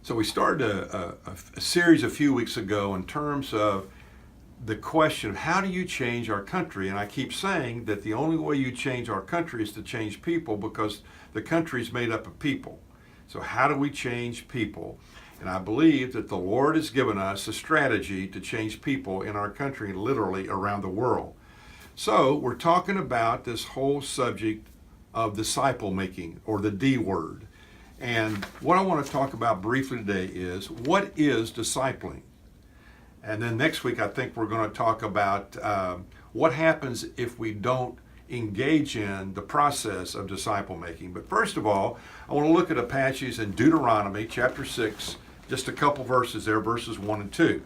So we started a series a few weeks ago in terms of the question of how do you change our country? And I keep saying that the only way you change our country is to change people, because the country is made up of people. So how do we change people? And I believe that the Lord has given us a strategy to change people in our country, literally around the world. So we're talking about this whole subject of disciple making, or the D word. And what I want to talk about briefly today is, what is discipling? And then next week, I think we're going to talk about what happens if we don't engage in the process of disciple making. But first of all, I want to look at a passage in Deuteronomy chapter 6, just a couple verses there, verses 1 and 2.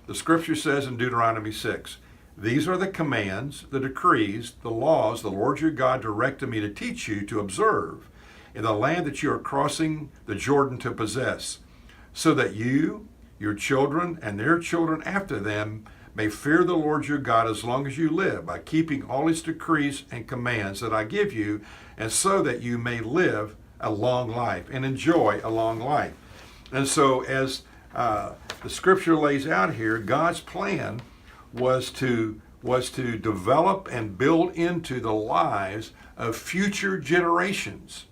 The scripture says in Deuteronomy 6, "These are the commands, the decrees, the laws the Lord your God directed me to teach you to observe in the land that you are crossing the Jordan to possess, so that you, your children, and their children after them may fear the Lord your God as long as you live, by keeping all his decrees and commands that I give you, and so that you may live a long life and enjoy a long life." And so as the scripture lays out here, God's plan was to develop and build into the lives of future generations.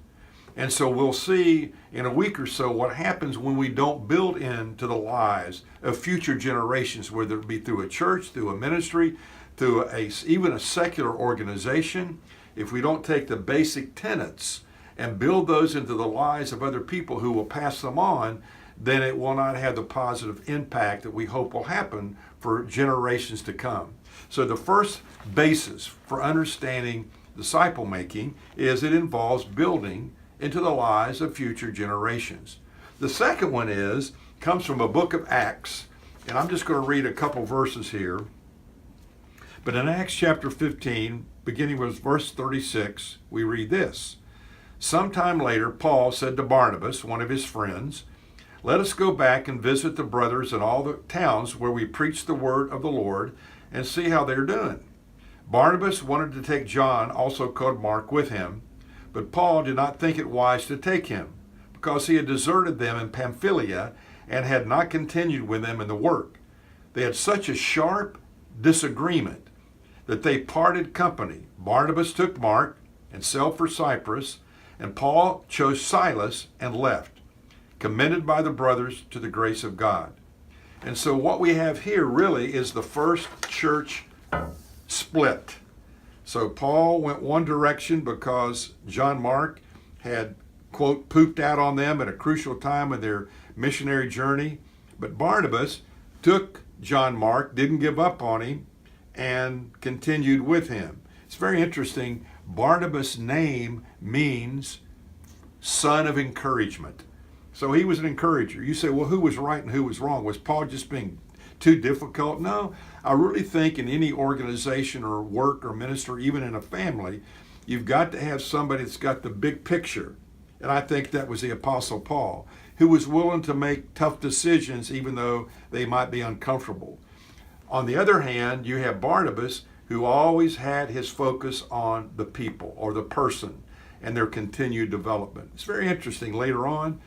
And so we'll see in a week or so what happens when we don't build into the lives of future generations, whether it be through a church, through a ministry, through even a secular organization. If we don't take the basic tenets and build those into the lives of other people who will pass them on, then it will not have the positive impact that we hope will happen for generations to come. So the first basis for understanding disciple making is it involves building into the lives of future generations. The second one comes from a book of Acts, and I'm just going to read a couple verses here. But in Acts chapter 15, beginning with verse 36, we read this: "Sometime later, Paul said to Barnabas, one of his friends, 'Let us go back and visit the brothers in all the towns where we preach the word of the Lord, and see how they're doing.' Barnabas wanted to take John, also called Mark, with him, but Paul did not think it wise to take him, because he had deserted them in Pamphylia and had not continued with them in the work. They had such a sharp disagreement that they parted company. Barnabas took Mark and sailed for Cyprus, and Paul chose Silas and left, commended by the brothers to the grace of God." And so what we have here really is the first church split. So Paul went one direction because John Mark had, quote, pooped out on them at a crucial time in their missionary journey. But Barnabas took John Mark, didn't give up on him, and continued with him. It's very interesting. Barnabas' name means son of encouragement. So he was an encourager. You say, well, who was right and who was wrong? Was Paul just being too difficult? No, I really think in any organization or work or ministry, even in a family, you've got to have somebody that's got the big picture. And I think that was the Apostle Paul, who was willing to make tough decisions even though they might be uncomfortable. On the other hand, you have Barnabas, who always had his focus on the people or the person and their continued development. It's very interesting. Later on,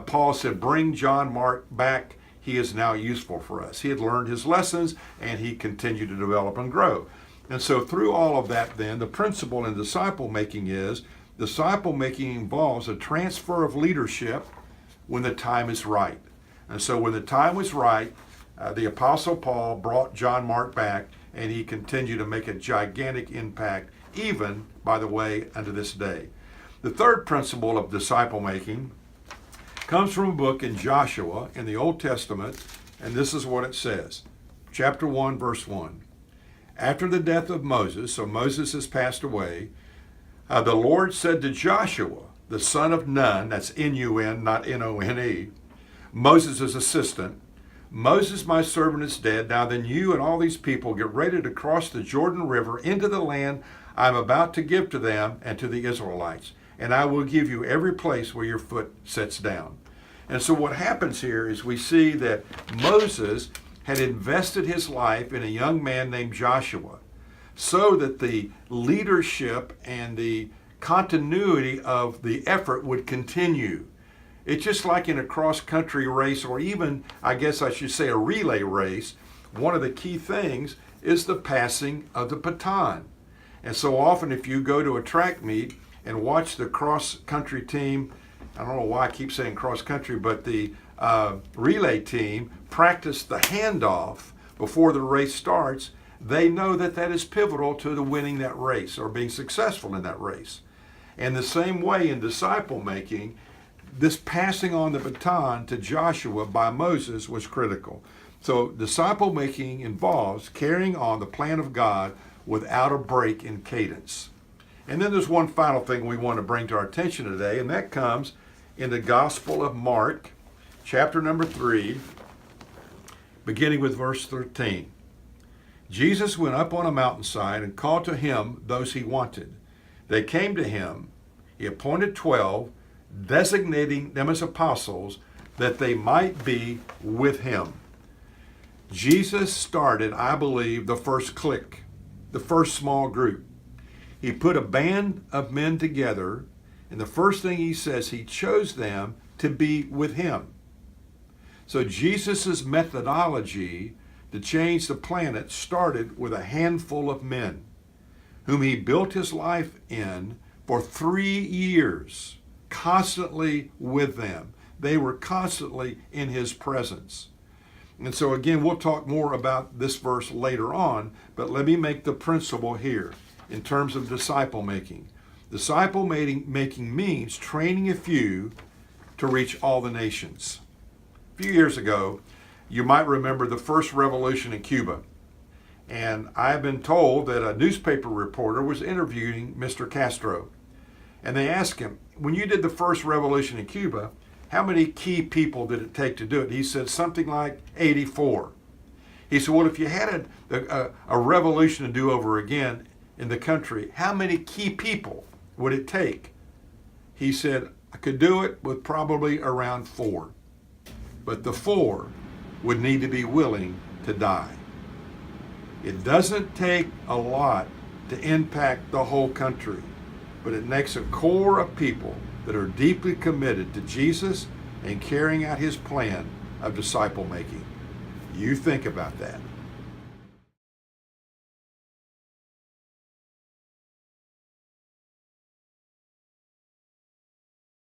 Paul said, "Bring John Mark back. He is now useful for us." He had learned his lessons and he continued to develop and grow. And so through all of that then, the principle in disciple making is, disciple making involves a transfer of leadership when the time is right. And so when the time was right, the Apostle Paul brought John Mark back, and he continued to make a gigantic impact, even, by the way, unto this day. The third principle of disciple making comes from a book in Joshua in the Old Testament, and this is what it says. Chapter 1, verse 1. "After the death of Moses," so Moses has passed away, "the Lord said to Joshua, the son of Nun," that's N-U-N, not N-O-N-E, Moses' assistant, "Moses, my servant, is dead. Now then you and all these people get ready to cross the Jordan River into the land I'm about to give to them and to the Israelites. And I will give you every place where your foot sets down." And so what happens here is we see that Moses had invested his life in a young man named Joshua, so that the leadership and the continuity of the effort would continue. It's just like in a cross-country race, or even, I guess I should say, a relay race. One of the key things is the passing of the baton. And so often if you go to a track meet and watch the cross-country team, I don't know why I keep saying cross-country, but the relay team practice the handoff before the race starts, they know that that is pivotal to the winning that race or being successful in that race. And the same way in disciple making, this passing on the baton to Joshua by Moses was critical. So disciple making involves carrying on the plan of God without a break in cadence. And then there's one final thing we want to bring to our attention today, and that comes in the Gospel of Mark, chapter number 3, beginning with verse 13. Jesus went up on a mountainside and called to him those he wanted. They came to him. He appointed 12, designating them as apostles, that they might be with him. Jesus started, I believe, the first clique, the first small group. He put a band of men together, and the first thing he says, he chose them to be with him. So Jesus' methodology to change the planet started with a handful of men whom he built his life in for 3 years, constantly with them. They were constantly in his presence. And so again, we'll talk more about this verse later on, but let me make the principle here in terms of disciple making. Disciple making means training a few to reach all the nations. A few years ago, you might remember the first revolution in Cuba. And I've been told that a newspaper reporter was interviewing Mr. Castro. And they asked him, when you did the first revolution in Cuba, how many key people did it take to do it? He said something like 84. He said, well, if you had a revolution to do over again in the country, how many key people would it take? He said, I could do it with probably around 4. But the 4 would need to be willing to die. It doesn't take a lot to impact the whole country, but it takes a core of people that are deeply committed to Jesus and carrying out his plan of disciple making. You think about that.